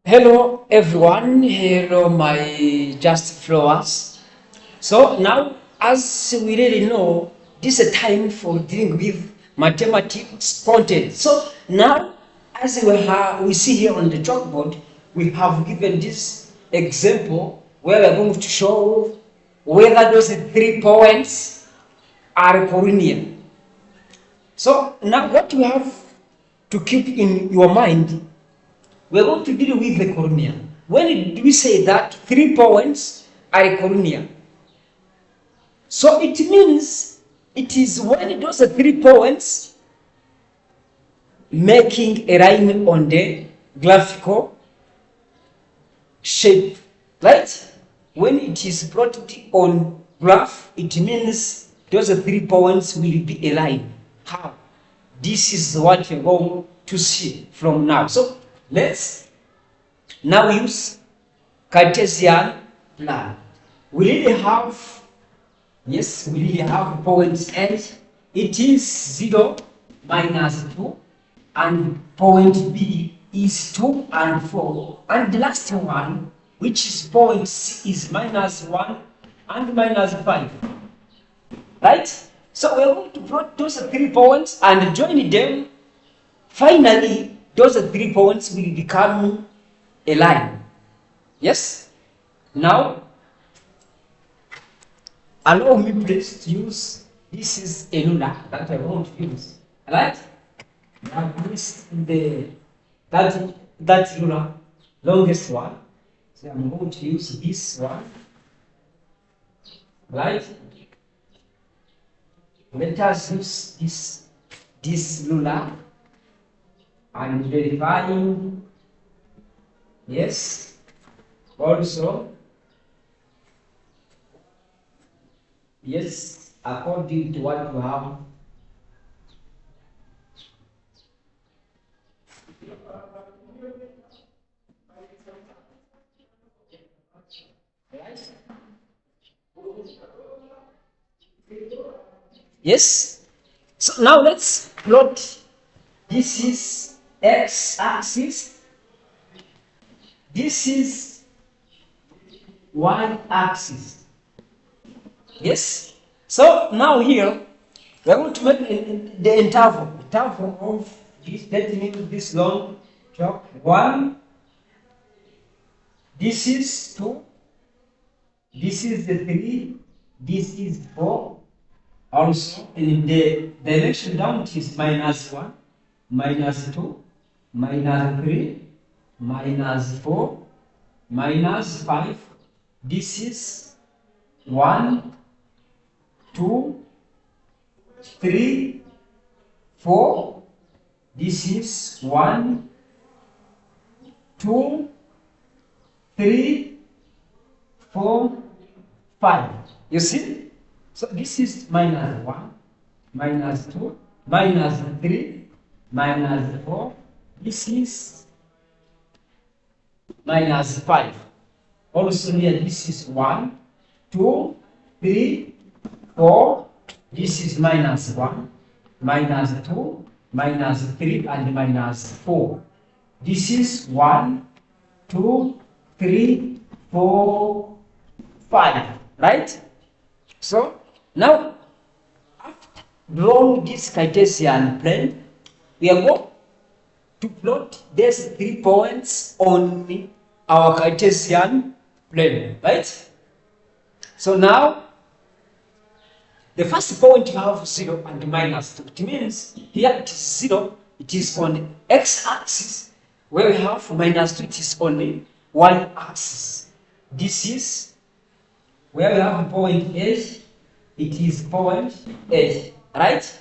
Hello everyone, hello my just followers. So now, as we really know, this is a time for dealing with mathematics content. So now, as we see here on the chalkboard, we have given this example where we are going to show whether those three points are collinear. So now what you have to keep in your mind, we're going to deal with the collinear. When we say that three points are collinear, so it means it is when those three points making a line on the graphical shape, right? When it is plotted on graph, it means those three points will be a line. How? This is what you're going to see from now. So let's now use Cartesian plan. We really have, yes, we really have point A. It is 0 minus 2, and point B is 2 and 4, and the last one, which is point C, is minus 1 and minus 5. Right? So we're going to plot those three points and join them. Finally, those three points will become a line. Yes? Now, allow me please to use, this is a ruler that I want to use. Alright? Now this is that ruler, longest one. So I'm going to use this one. Right? Let us use this ruler and verifying. Yes. Also, yes, according to what you have. Yes. So now let's plot. This is x-axis. This is y-axis. Yes. So now here we are going to make the interval of this. Let me make this long chalk. 1. This is 2. This is the 3. This is 4. Also, in the direction down, it is minus 1, minus 2, minus 3, minus 4, minus 5. This is 1, 2, 3, 4. This is 1, 2, 3, 4, 5. You see? So this is minus 1, minus 2, minus 3, minus 4. This is minus 5. Also here, this is 1, 2, 3, 4. This is minus 1, minus 2, minus 3, and minus 4. This is 1, 2, 3, 4, 5. Right? So now, after drawing this Cartesian plane, we are going to plot these 3 points on our Cartesian plane, right? So now, the first point you have 0 and minus 2. It means here it is 0, it is on the x-axis, where we have minus 2, it is on the y-axis. This is where we have point A. It is point A, right?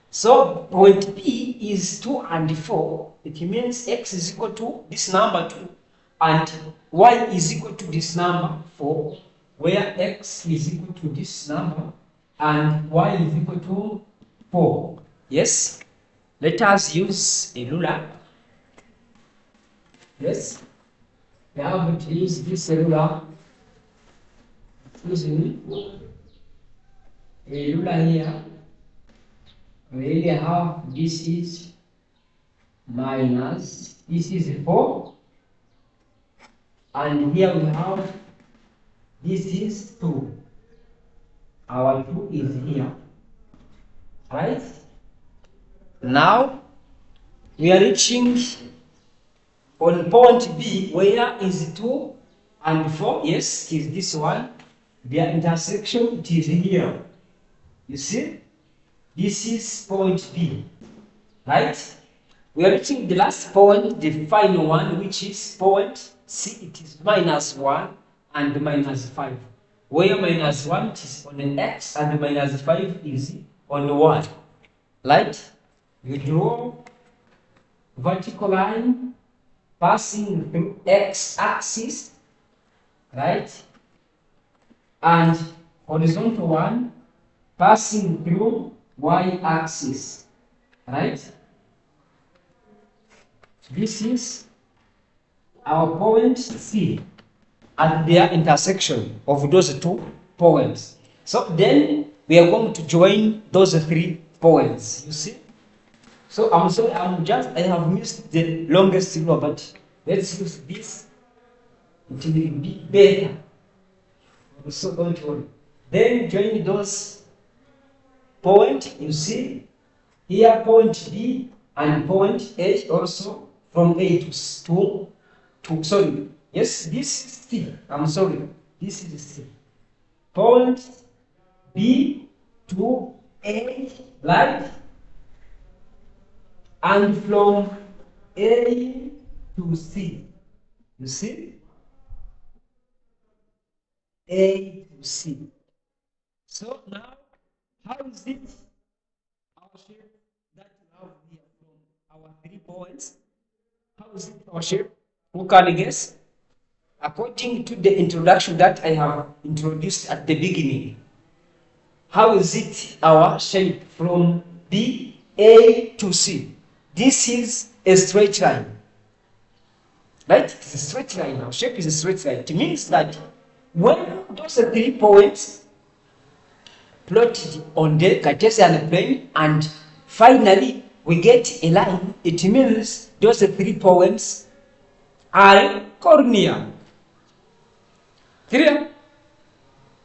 So point B is 2 and 4. It means x is equal to this number 2 and y is equal to this number 4, where x is equal to this number and y is equal to 4. Yes? Let us use a ruler. Yes? We have to use this ruler. Using a ruler here, we really have this is minus, this is 4, and here we have, this is 2. Our 2 is here, right? Now we are reaching on point B, where is 2 and 4. Yes, is this one. Their intersection, it is here. You see, this is point B, right? We are reaching the last point, the final one, which is point C. It is -1 and -5. Where -1 is on an X and -5 is on Y. Right? You draw vertical line passing through X axis, right? And horizontal one passing through Y axis, right? This is our point C at their intersection of those 2 points. So then we are going to join those 3 points, you see. So I'm sorry, I have missed the longest rule, but let's use this. It will be better. So don't worry. Then join those points, you see. Here point B and point A also. From A to sorry, yes, this is C. I'm sorry, this is C. Point B to A, right? And from A to C, you see? A to C. So now, how is it our shape that we have here from our 3 points? How is it our shape? Who can guess? According to the introduction that I have introduced at the beginning, how is it our shape from B, A to C? This is a straight line. Right? It's a straight line. Our shape is a straight line. It means that when those 3 points plotted on the Cartesian plane and finally we get a line, it means those 3 points are Collinear. Clear?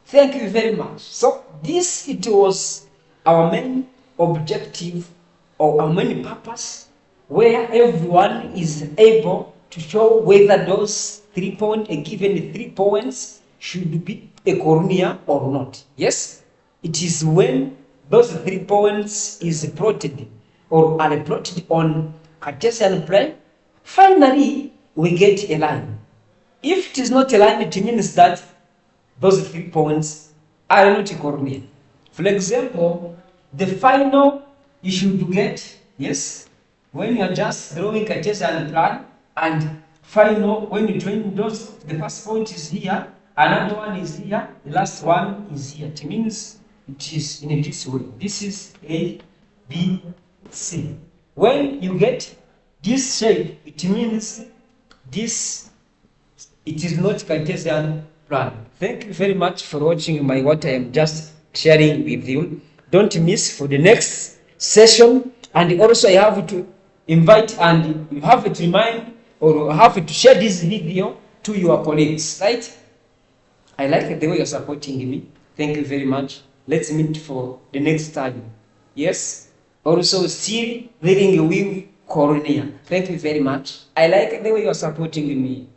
Thank you very much. So this, it was our main objective or our main purpose, where everyone is able to show whether those 3 points, a given 3 points, should be a Collinear or not. Yes, it is when those 3 points is plotted or are plotted on Cartesian plane, finally we get a line. If it is not a line, it means that those 3 points are not Collinear. For example, the final you should get, yes, when you are just drawing Cartesian plan and final, when you join those, the first point is here, another one is here, the last one is here. It means it is in this way. This is A, B, C. When you get this shape, it means this, it is not Cartesian plan. Thank you very much for watching what I am just sharing with you. Don't miss for the next session, and also I have to invite and you have to remind or have to share this video to your colleagues, right? I like the way you're supporting me. Thank you very much. Let's meet for the next time. Yes? Also, still reading with Collinear. Thank you very much. I like the way you're supporting me.